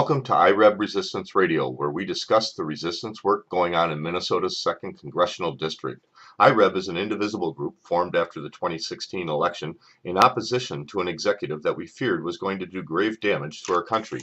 Welcome to Ireb Resistance Radio, where we discuss the resistance work going on in Minnesota's 2nd Congressional District. Ireb is an indivisible group formed after the 2016 election in opposition to an executive that we feared was going to do grave damage to our country.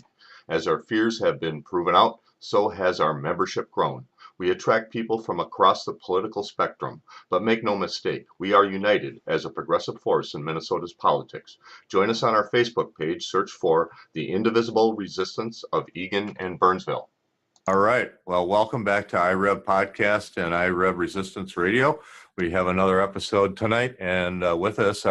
As our fears have been proven out, so has our membership grown. We attract people from across the political spectrum, but make no mistake, we are united as a progressive force in Minnesota's politics. Join us on our Facebook page, search for the Indivisible Resistance of Eagan and Burnsville. All right. Well, welcome back to Ireb Podcast and Ireb Resistance Radio. We have another episode tonight, and with us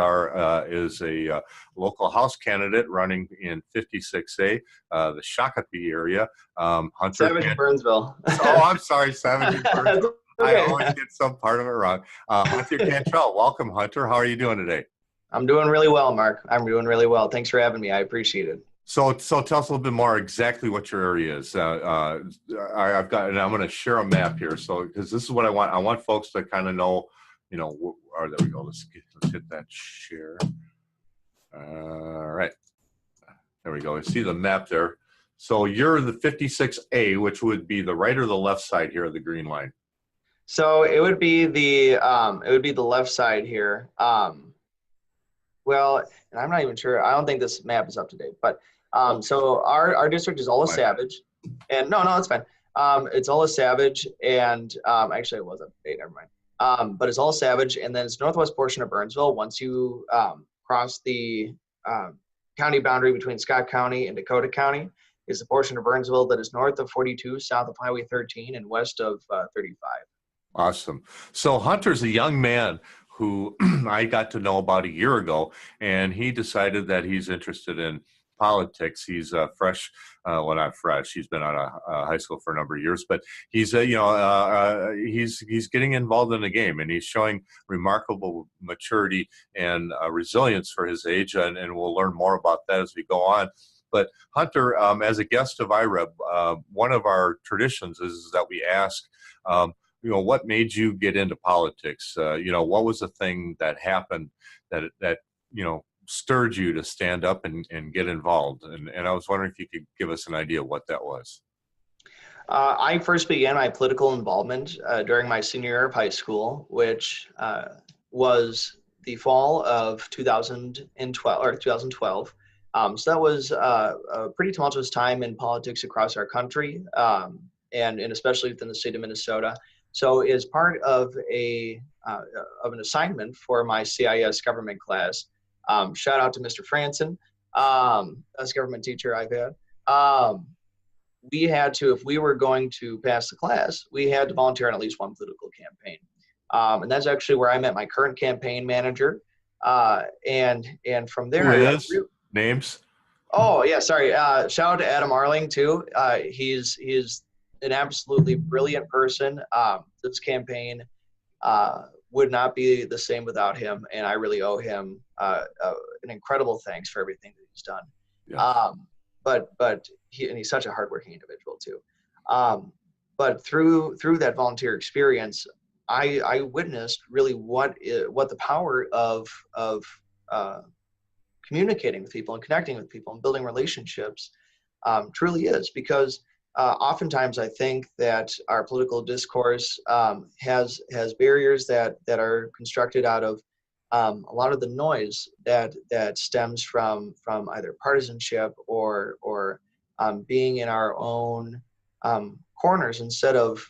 is a local House candidate running in 56A, the Shakopee area. Hunter Savage Burnsville. Oh, I'm sorry, Savage Burnsville. Okay. I always get some part of it wrong. Hunter Cantrell, welcome, Hunter. How are you doing today? I'm doing really well, Mark. I'm doing really well. Thanks for having me. I appreciate it. So tell us a little bit more exactly what your area is. I've got, and I'm going to share a map here. So, because this is what I want. I want folks to kind of know, there we go. Let's hit that share. All right. There we go. You see the map there. So you're the 56A, which would be the right or the left side here of the green line. So it would be the left side here. Well, and I'm not even sure. I don't think this map is up to date, but so our district is Ola Savage, and no, it's fine. It's Ola Savage, and actually it was up to date. Never mind. But it's Ola Savage, and then it's northwest portion of Burnsville. Once you cross the county boundary between Scott County and Dakota County, is the portion of Burnsville that is north of 42, south of Highway 13, and west of 35. Awesome. So Hunter's a young man who I got to know about a year ago, and he decided that he's interested in politics. He's fresh, well, not fresh. He's been out of high school for a number of years, but he's he's getting involved in the game, and he's showing remarkable maturity and resilience for his age, and we'll learn more about that as we go on. But Hunter, as a guest of Ireb, one of our traditions is that we ask, what made you get into politics? What was the thing that happened that stirred you to stand up and get involved? And I was wondering if you could give us an idea of what that was. I first began my political involvement during my senior year of high school, which was the fall of 2012 or 2012. So that was a pretty tumultuous time in politics across our country, and especially within the state of Minnesota. So as part of an assignment for my CIS government class, shout out to Mr. Franson, as government teacher I've had, we had to, if we were going to pass the class, we had to volunteer on at least one political campaign. And that's actually where I met my current campaign manager. And from there, who is? Names? Oh yeah, sorry. Shout out to Adam Arling too. He's an absolutely brilliant person. This campaign would not be the same without him, and I really owe him an incredible thanks for everything that he's done. Yeah. But he's such a hardworking individual too. But through that volunteer experience, I witnessed really what the power of communicating with people and connecting with people and building relationships truly is, because oftentimes I think that our political discourse has barriers that are constructed out of a lot of the noise that stems from either partisanship or being in our own corners instead of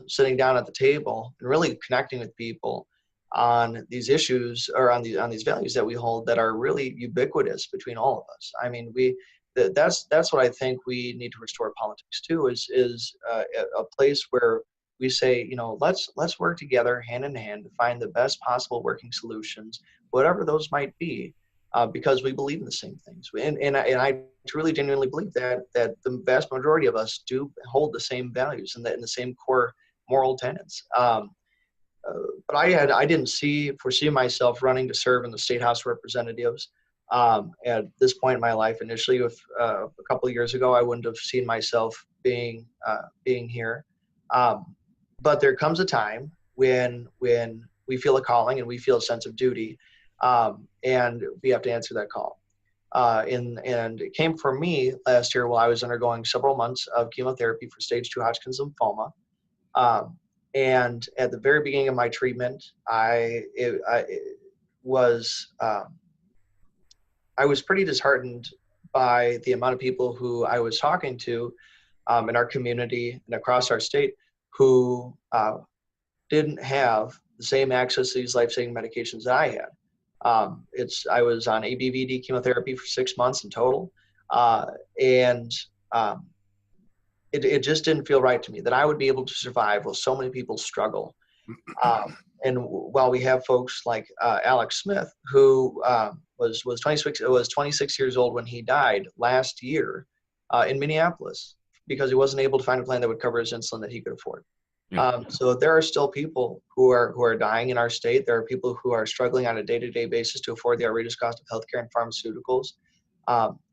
sitting down at the table and really connecting with people on these issues or on these values that we hold that are really ubiquitous between all of us. I mean, that's what I think we need to restore politics to, is a place where we say, let's work together hand in hand to find the best possible working solutions, whatever those might be, because we believe in the same things. And I truly genuinely believe that the vast majority of us do hold the same values and the same core moral tenets. But I didn't foresee myself running to serve in the State House of Representatives. At this point in my life, initially, a couple of years ago, I wouldn't have seen myself being here. But there comes a time when we feel a calling and we feel a sense of duty, and we have to answer that call. And it came for me last year while I was undergoing several months of chemotherapy for stage 2 Hodgkin's lymphoma. And at the very beginning of my treatment, I was pretty disheartened by the amount of people who I was talking to in our community and across our state who didn't have the same access to these life-saving medications that I had. I was on ABVD chemotherapy for 6 months in total, and it just didn't feel right to me that I would be able to survive while so many people struggle. And while we have folks like Alex Smith, who was 26 years old when he died last year in Minneapolis because he wasn't able to find a plan that would cover his insulin that he could afford. Yeah. So there are still people who are dying in our state. There are people who are struggling on a day-to-day basis to afford the outrageous cost of healthcare and pharmaceuticals.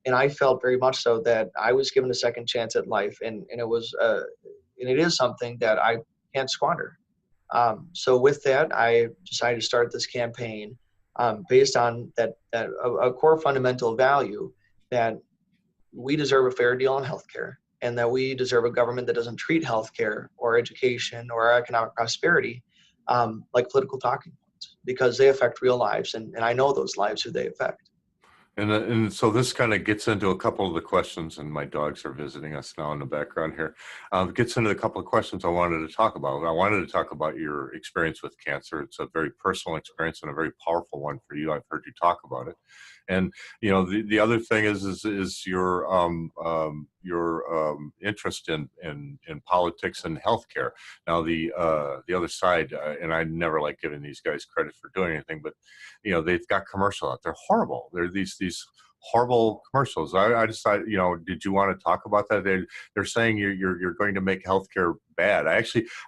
And I felt very much so that I was given a second chance at life, and it is something that I can't squander. So with that, I decided to start this campaign based on a core fundamental value that we deserve a fair deal on healthcare, and that we deserve a government that doesn't treat healthcare or education or economic prosperity like political talking points, because they affect real lives, and I know those lives who they affect. And so this kind of gets into a couple of the questions, and my dogs are visiting us now in the background here. Gets into a couple of questions I wanted to talk about. I wanted to talk about your experience with cancer. It's a very personal experience and a very powerful one for you. I've heard you talk about it. And the other thing is your interest in politics and healthcare. Now the other side, and I never like giving these guys credit for doing anything, but they've got commercials out. They're horrible. They're these horrible commercials. I decided, did you want to talk about that? They're saying you're going to make healthcare bad. I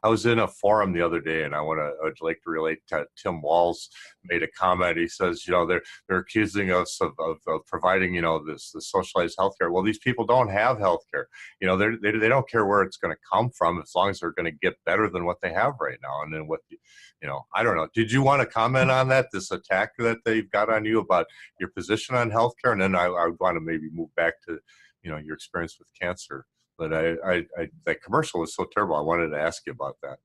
was in a forum the other day, and I'd like to relate to Tim Walz made a comment. He says, they're accusing us of providing, this socialized healthcare. Well, these people don't have healthcare. They don't care where it's going to come from as long as they're going to get better than what they have right now. And then I don't know. Did you want to comment on that, this attack that they've got on you about your position on healthcare? And then I would want to maybe move back to, your experience with cancer. But that commercial was so terrible. I wanted to ask you about that.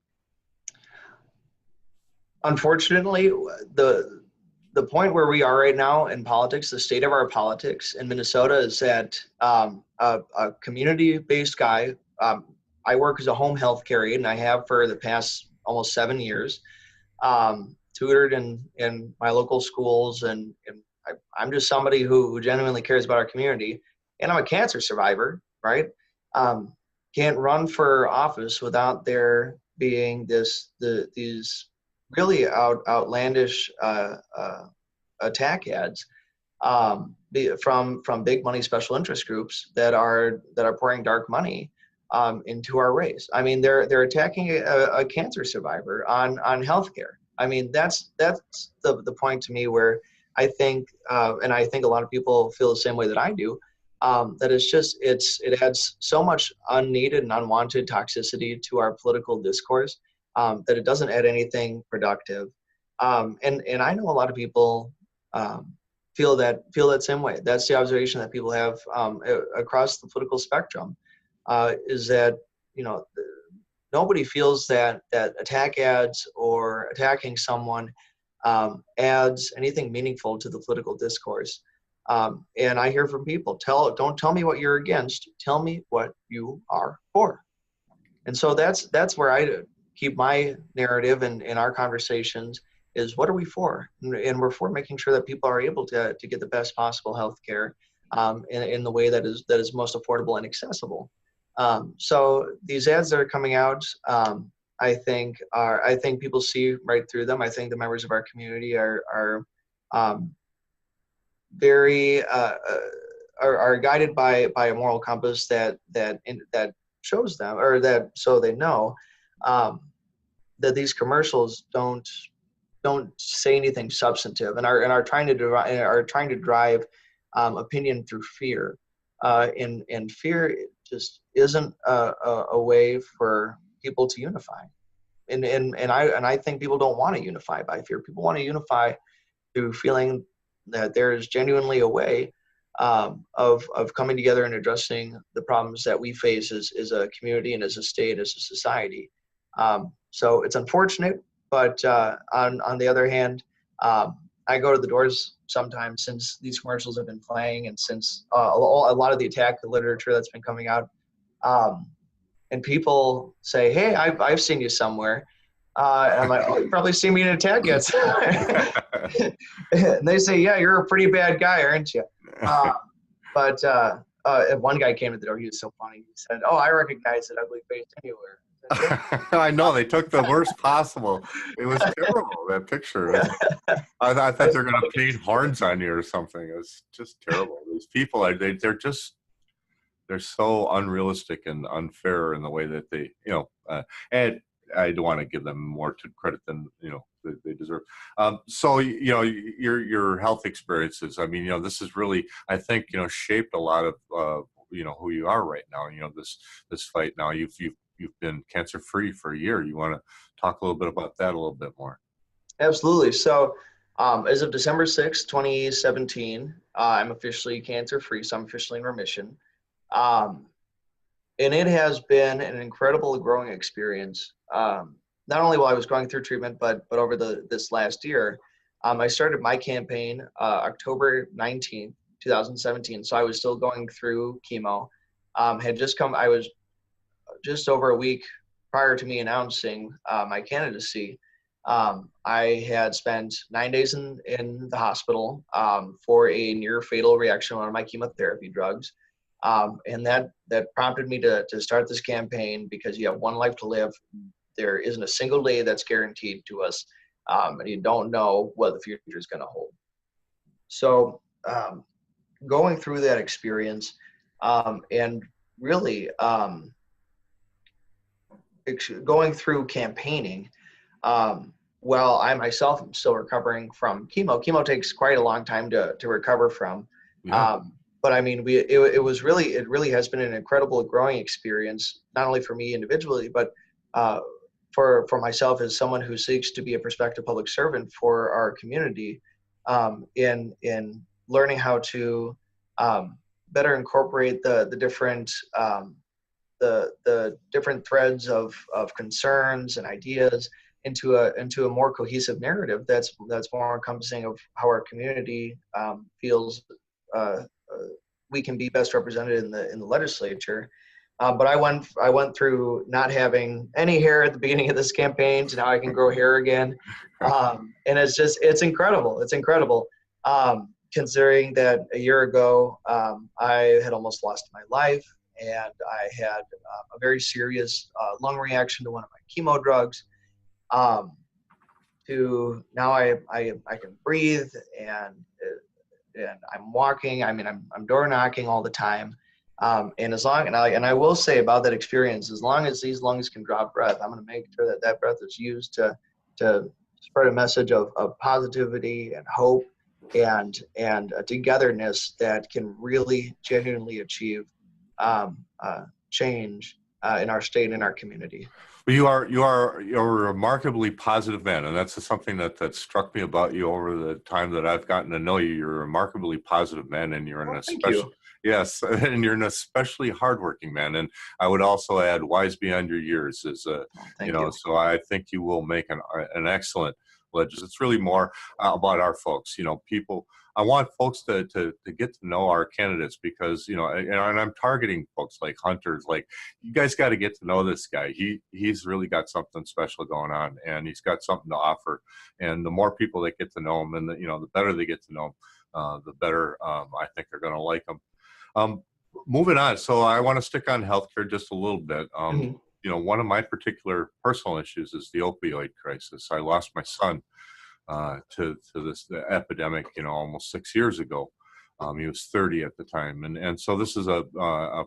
Unfortunately, the point where we are right now in politics, the state of our politics in Minnesota, is that a community-based guy. I work as a home health care aide, and I have for the past almost 7 years. Tutored in my local schools, and I'm just somebody who genuinely cares about our community. And I'm a cancer survivor, right? Can't run for office without there being these really outlandish attack ads from big money special interest groups that are pouring dark money into our race. I mean, they're attacking a cancer survivor on healthcare. I mean, that's the point to me where I think, and I think a lot of people feel the same way that I do, that it adds so much unneeded and unwanted toxicity to our political discourse that it doesn't add anything productive. And I know a lot of people feel that same way. That's the observation that people have across the political spectrum, is that nobody feels that attack ads or attacking someone adds anything meaningful to the political discourse. And I hear from people, don't tell me what you're against, tell me what you are for. And so that's where I keep my narrative and in our conversations is, what are we for? And we're for making sure that people are able to get the best possible health care in the way that is most affordable and accessible. So these ads that are coming out, I think people see right through them. I think the members of our community are very are guided by a moral compass that shows them, or that so they know that these commercials don't say anything substantive and are trying to drive opinion through fear, and fear just isn't a way for people to unify. And I think people don't want to unify by fear. People want to unify through feeling that there is genuinely a way of coming together and addressing the problems that we face as a community and as a state, as a society. So it's unfortunate, but on the other hand, I go to the doors sometimes since these commercials have been playing and since a lot of the attack, the literature that's been coming out. And people say, "Hey, I've seen you somewhere." And I'm like, "Oh, you probably seen me in a tag yet." And they say, "Yeah, you're a pretty bad guy, aren't you?" But one guy came to the door. He was so funny. He said, "Oh, I recognize that ugly face anywhere." I know, they took the worst possible. It was terrible, that picture. I thought they're going to paint horns on you or something. It's just terrible. These people, they're so unrealistic and unfair in the way that they, and I don't want to give them more to credit than, they deserve. So, your health experiences, I mean, this is really, I think, shaped a lot of, who you are right now. This fight now, you've been cancer-free for a year. You want to talk a little bit about that a little bit more? Absolutely. So as of December 6th, 2017, I'm officially cancer-free, so I'm officially in remission. And it has been an incredible growing experience. Not only while I was going through treatment, but over this last year. I started my campaign October 19th, 2017. So I was still going through chemo. I was just over a week prior to me announcing my candidacy. I had spent 9 days in the hospital for a near fatal reaction to one of my chemotherapy drugs. And that prompted me to start this campaign, because you have one life to live. There isn't a single day that's guaranteed to us, and you don't know what the future is going to hold. So going through that experience and really going through campaigning, well, I myself am still recovering from chemo. Chemo takes quite a long time to recover from. Yeah. But I mean, it really has been an incredible growing experience, not only for me individually, but for myself as someone who seeks to be a prospective public servant for our community, in learning how to better incorporate the different threads of concerns and ideas into a more cohesive narrative that's more encompassing of how our community feels we can be best represented in the legislature. But I went through not having any hair at the beginning of this campaign to now I can grow hair again, and it's incredible. It's incredible, considering that a year ago I had almost lost my life, and I had a very serious lung reaction to one of my chemo drugs. To now I can breathe, and I'm walking. I mean, I'm door knocking all the time. And I will say about that experience, as long as these lungs can draw breath, I'm going to make sure that breath is used to spread a message of positivity and hope and a togetherness that can really genuinely achieve change in our state and in our community. Well, you're a remarkably positive man, and that's something that struck me about you over the time that I've gotten to know you. You're a remarkably positive man, and you're yes, and you're an especially hardworking man. And I would also add, wise beyond your years. Thank you. So I think you will make an excellent legislator. It's really more about our folks. People. I want folks to get to know our candidates, because, and I'm targeting folks like Hunters. Like, you guys got to get to know this guy. He's really got something special going on, and he's got something to offer. And the more people that get to know him, and the better they get to know him, the better I think they're going to like him. Moving on. So I want to stick on healthcare just a little bit. One of my particular personal issues is the opioid crisis. I lost my son to this epidemic, almost 6 years ago. He was 30 at the time, and so this is a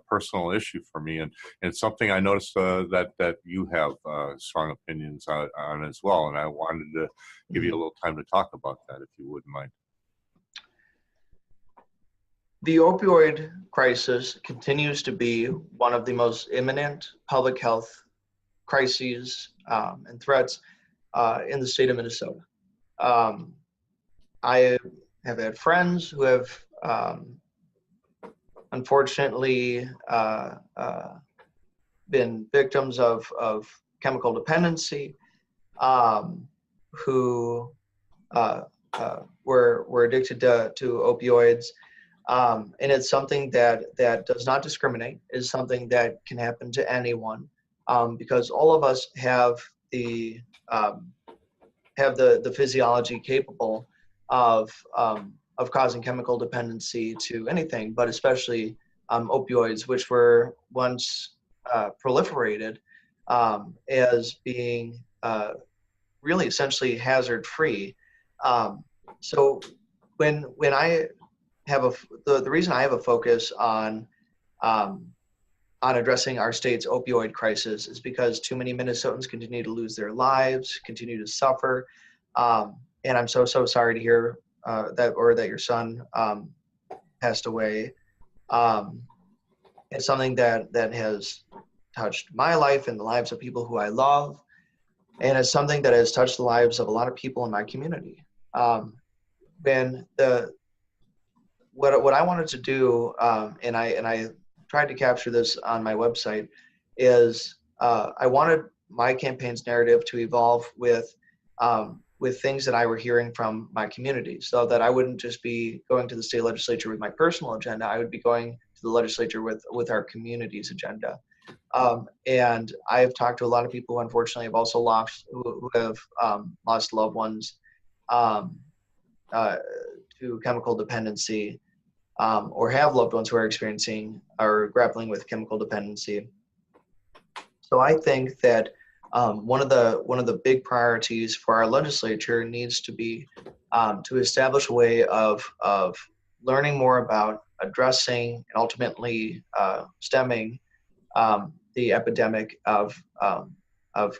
personal issue for me, and it's something I noticed that you have strong opinions on as well, and I wanted to give you a little time to talk about that, if you wouldn't mind. The opioid crisis continues to be one of the most imminent public health crises and threats in the state of Minnesota. I have had friends who have unfortunately been victims of chemical dependency, who were addicted to opioids. And it's something that does not discriminate. Is something that can happen to anyone, because all of us um, have the physiology capable of causing chemical dependency to anything, but especially opioids, which were once proliferated as being really essentially hazard free. So when I have the reason I have a focus um, on addressing our state's opioid crisis is because too many Minnesotans continue to lose their lives, continue to suffer, and I'm so sorry to hear that your son passed away. Um, it's something that has touched my life and the lives of people who I love, and it's something that has touched the lives of a lot of people in my community. When the what I wanted to do, and I tried to capture this on my website, is I wanted my campaign's narrative to evolve with things that I were hearing from my community, so that I wouldn't just be going to the state legislature with my personal agenda. I would be going to the legislature with our community's agenda. And I've talked to a lot of people who unfortunately have also who have lost loved ones um, uh, to chemical dependency, or have loved ones who are experiencing or grappling with chemical dependency. So I think that one of the big priorities for our legislature needs to be to establish a way of learning more about addressing and ultimately stemming the epidemic of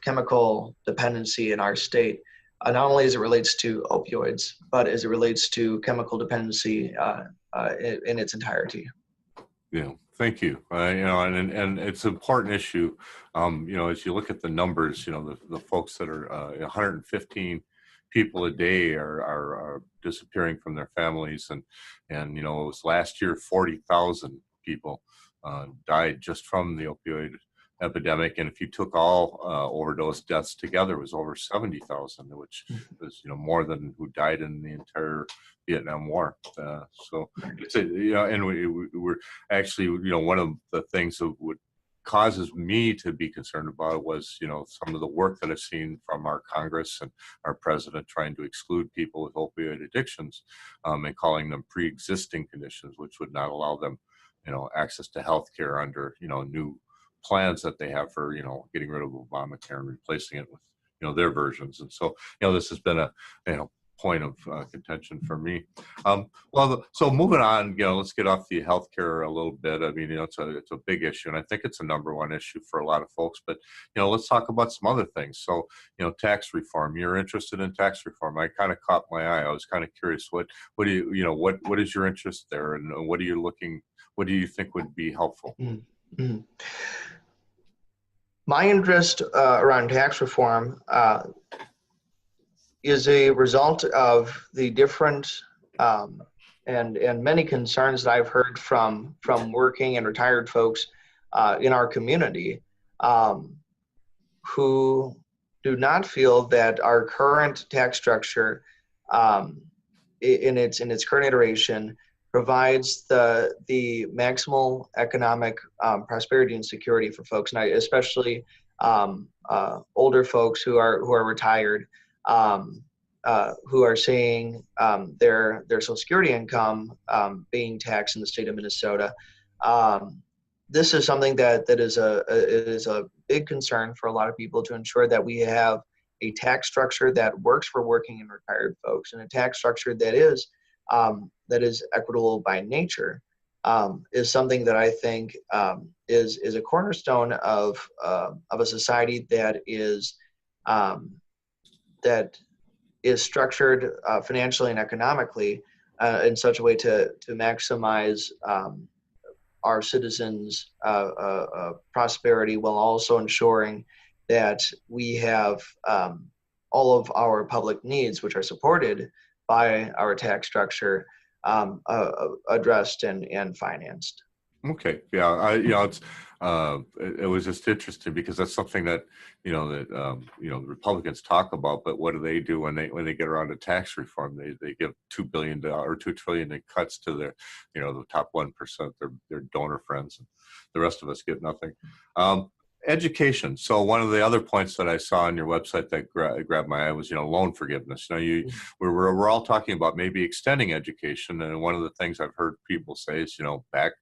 chemical dependency in our state, not only as it relates to opioids, but as it relates to chemical dependency in its entirety. Yeah, thank you. And it's an important issue. As you look at the numbers, the folks that are 115 people a day are disappearing from their families, and it was last year 40,000 people died just from the opioid epidemic, and if you took all overdose deaths together, it was over 70,000, which was more than who died in the entire Vietnam War. So it's and we're actually one of the things that would causes me to be concerned about it was some of the work that I've seen from our Congress and our president trying to exclude people with opioid addictions, and calling them pre-existing conditions, which would not allow them access to health care under new plans that they have for getting rid of Obamacare and replacing it with their versions. And so this has been a point of contention for me. So moving on, let's get off the healthcare a little bit. I mean, it's a big issue, and I think it's a number one issue for a lot of folks. But let's talk about some other things. So tax reform. You're interested in tax reform. I kind of caught my eye. I was kind of curious. What do you what is your interest there, and what do you think would be helpful? Mm-hmm. My interest around tax reform is a result of the different and many concerns that I've heard from working and retired folks in our community, who do not feel that our current tax structure in its current iteration provides the maximal economic prosperity and security for folks, and especially older folks who are retired, who are seeing their Social Security income being taxed in the state of Minnesota. This is something that is a big concern for a lot of people, to ensure that we have a tax structure that works for working and retired folks, and a tax structure that is equitable by nature, is something that I think is a cornerstone of a society that is structured financially and economically in such a way to maximize our citizens' prosperity, while also ensuring that we have all of our public needs, which are supported by our tax structure, addressed and financed. Okay. Yeah. It was just interesting because that's something that, the Republicans talk about, but what do they do when they get around to tax reform? They give $2 billion or $2 trillion in cuts to their, the top 1%, their donor friends, and the rest of us get nothing. Um, Education. So one of the other points that I saw on your website that grabbed my eye was, loan forgiveness. Now we're all talking about maybe extending education, and one of the things I've heard people say is, back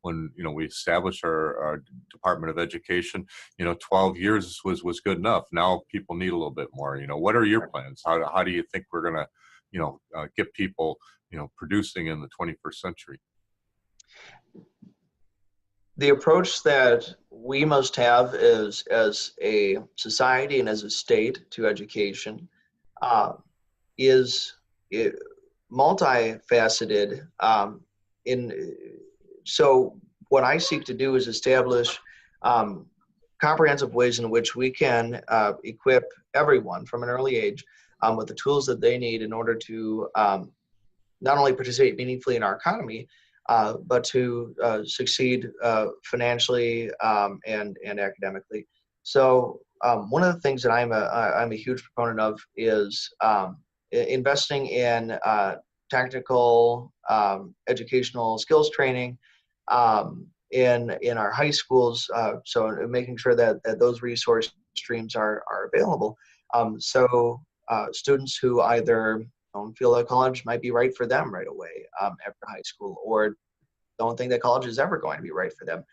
when we established our Department of Education, 12 years was good enough. Now people need a little bit more. What are your plans? How do you think we're gonna get people producing in the 21st century? The approach that we must have is as a society and as a state to education uh, is multifaceted. In so what I seek to do is establish um, comprehensive ways in which we can equip everyone from an early age with the tools that they need in order to not only participate meaningfully in our economy, but to succeed financially and academically. So one of the things that I'm a huge proponent of is investing in technical educational skills training in our high schools. So making sure that those resource streams are available. So students who either don't feel that college might be right for them right away after high school, or don't think that college is ever going to be right for them.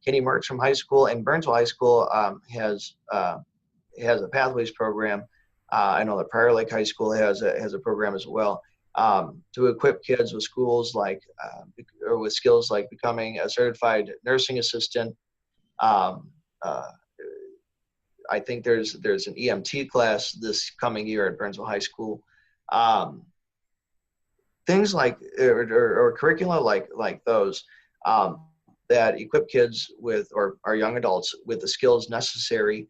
Kenny Mertz from high school and Burnsville High School has a pathways program. I know that Prior Lake High School has a program as well to equip kids with or with skills like becoming a certified nursing assistant. Um, uh, I think there's an EMT class this coming year at Burnsville High School. Um, Things like or curricula like those that equip kids with or our young adults with the skills necessary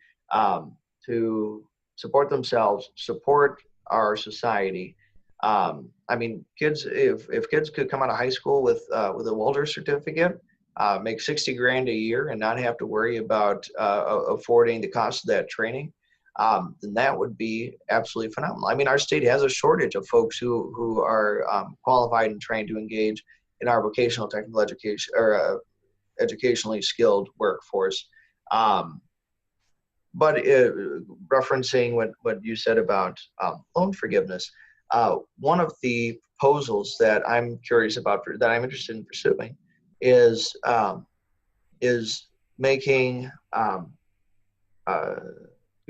to support themselves, support our society. I mean, kids, if kids could come out of high school with a welder certificate, make 60 grand a year and not have to worry about affording the cost of that training, then that would be absolutely phenomenal. I mean, our state has a shortage of folks who are qualified and trained to engage in our vocational technical education or educationally skilled workforce. But referencing what you said about loan forgiveness, one of the proposals that I'm curious about, that I'm interested in pursuing, is making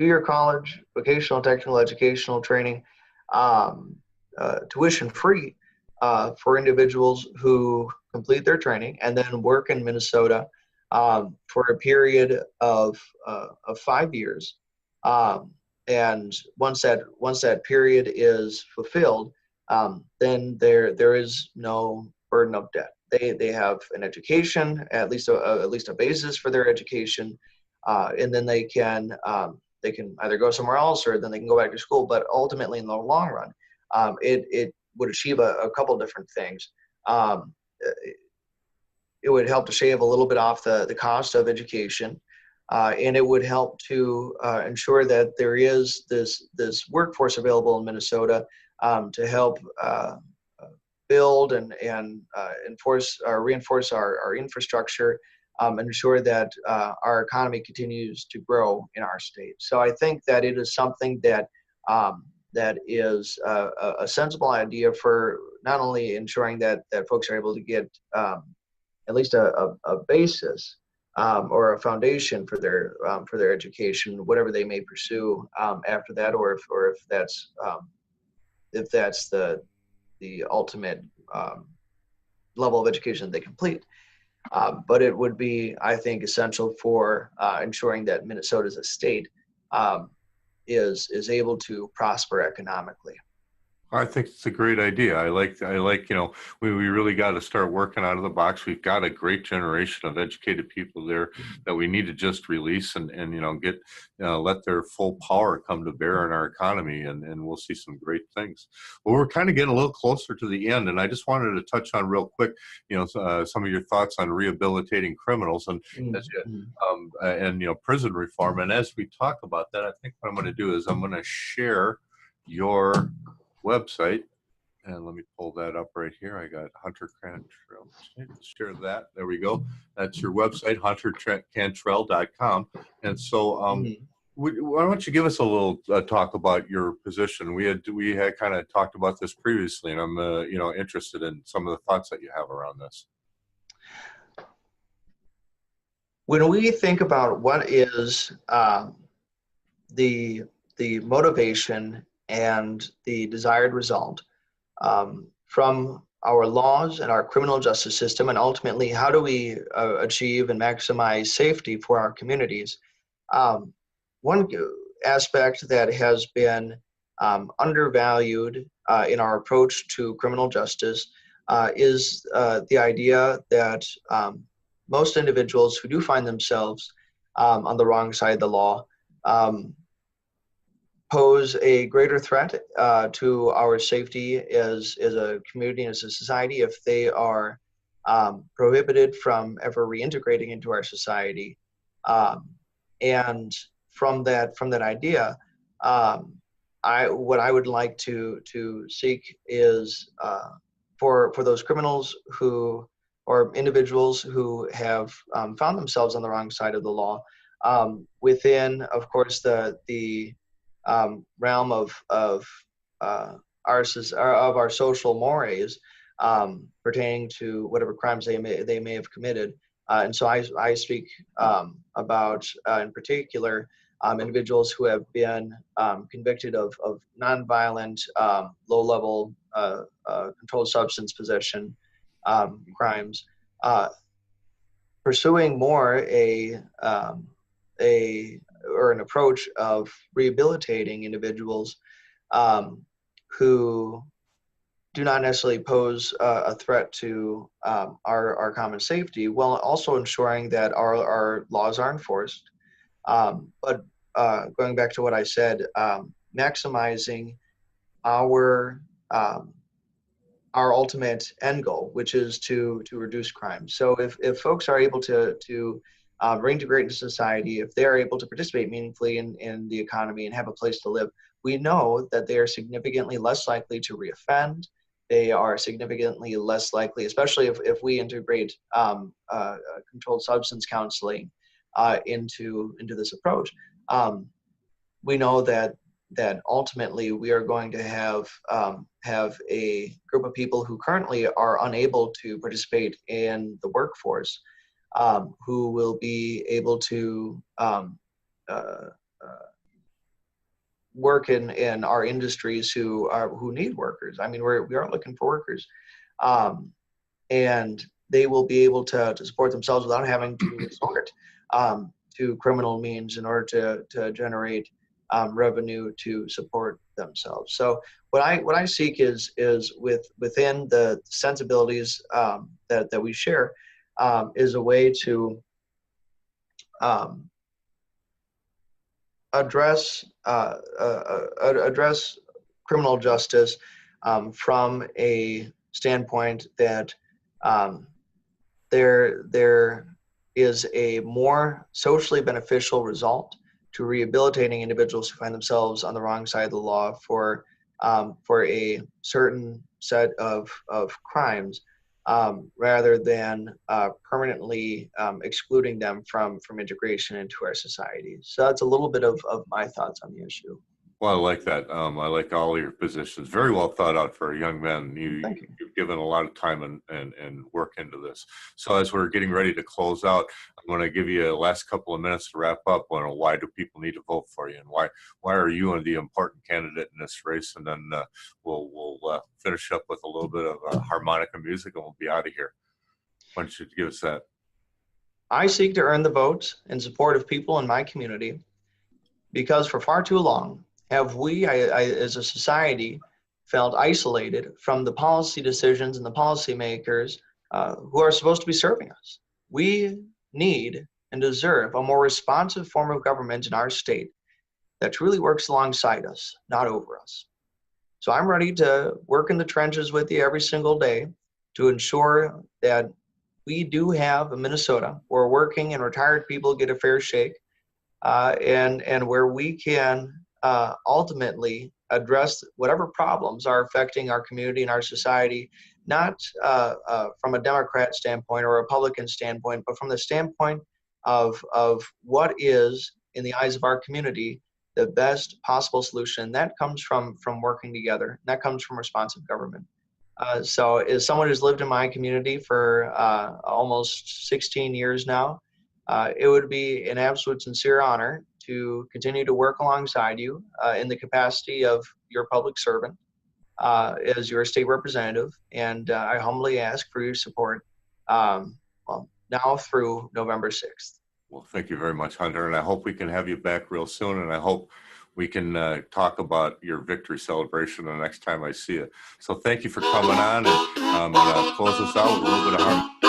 2-year college, vocational technical educational training, tuition free for individuals who complete their training and then work in Minnesota for a period of 5 years. And once that period is fulfilled, then there is no burden of debt. They have an education, at least a basis for their education, and then they can either go somewhere else or then they can go back to school. But ultimately, in the long run, it would achieve a couple different things. It would help to shave a little bit off the cost of education, and it would help to ensure that there is this workforce available in Minnesota to help build and enforce or reinforce our infrastructure, and ensure that our economy continues to grow in our state. So I think that it is something that is a sensible idea for not only ensuring that folks are able to get at least a basis or a foundation for their education, whatever they may pursue after that, or if that's the ultimate level of education that they complete. But it would be, I think, essential for ensuring that Minnesota as a state is able to prosper economically. I think it's a great idea. We really got to start working out of the box. We've got a great generation of educated people there that we need to just release and get, let their full power come to bear in our economy, and we'll see some great things. Well, we're kind of getting a little closer to the end, and I just wanted to touch on real quick, some of your thoughts on rehabilitating criminals and, as you, Mm-hmm. prison reform. And as we talk about that, I think what I'm going to do is I'm going to share your website, and let me pull that up right here. I got Hunter Cantrell. Share that. There we go. That's your website, huntercantrell.com. And so, Mm-hmm. why don't you give us a little talk about your position? We had kind of talked about this previously, and I'm interested in some of the thoughts that you have around this. When we think about what is the motivation and the desired result from our laws and our criminal justice system, and ultimately how do we achieve and maximize safety for our communities, one aspect that has been undervalued in our approach to criminal justice is the idea that most individuals who do find themselves on the wrong side of the law pose a greater threat to our safety as a community and as a society if they are prohibited from ever reintegrating into our society. And from that idea, what I would like to seek is for those criminals who, or individuals who have found themselves on the wrong side of the law, within, of course, the realm of our social mores pertaining to whatever crimes they may have committed. And so I speak about, in particular, individuals who have been convicted of nonviolent, low-level controlled substance possession crimes, pursuing more an approach of rehabilitating individuals who do not necessarily pose a threat to our common safety, while also ensuring that our laws are enforced. But going back to what I said, maximizing our ultimate end goal, which is to reduce crime. So if folks are able to reintegrate into society, if they're able to participate meaningfully in the economy and have a place to live, we know that they are significantly less likely to reoffend. They are significantly less likely, especially if we integrate controlled substance counseling into this approach. We know that ultimately we are going to have a group of people who currently are unable to participate in the workforce, who will be able to work in our industries who need workers. I mean, we are looking for workers, and they will be able to support themselves without having to resort to criminal means in order to generate revenue to support themselves. So what I seek is within the sensibilities that we share, is a way to address criminal justice from a standpoint that there is a more socially beneficial result to rehabilitating individuals who find themselves on the wrong side of the law for a certain set of crimes, rather than permanently excluding them from integration into our society. So that's a little bit of my thoughts on the issue. Well, I like that. I like all your positions. Very well thought out for a young man. Thank you. You've given a lot of time and work into this. So as we're getting ready to close out, I'm going to give you the last couple of minutes to wrap up. Why do people need to vote for you, and why are you the important candidate in this race? And then we'll finish up with a little bit of harmonica music, and we'll be out of here. Why don't you give us that? I seek to earn the votes in support of people in my community because for far too long have we, as a society, felt isolated from the policy decisions and the policymakers who are supposed to be serving us. We need and deserve a more responsive form of government in our state that truly works alongside us, not over us. So I'm ready to work in the trenches with you every single day to ensure that we do have a Minnesota where working and retired people get a fair shake, and where we can ultimately address whatever problems are affecting our community and our society, not from a Democrat standpoint or a Republican standpoint, but from the standpoint of what is, in the eyes of our community, the best possible solution. That comes from working together. That comes from responsive government. So as someone who's lived in my community for almost 16 years now, it would be an absolute sincere honor to continue to work alongside you in the capacity of your public servant as your state representative. And I humbly ask for your support now through November 6th. Well, thank you very much, Hunter, and I hope we can have you back real soon, and I hope we can talk about your victory celebration the next time I see you. So thank you for coming on, and I'm going to close this out with a little bit of harmony.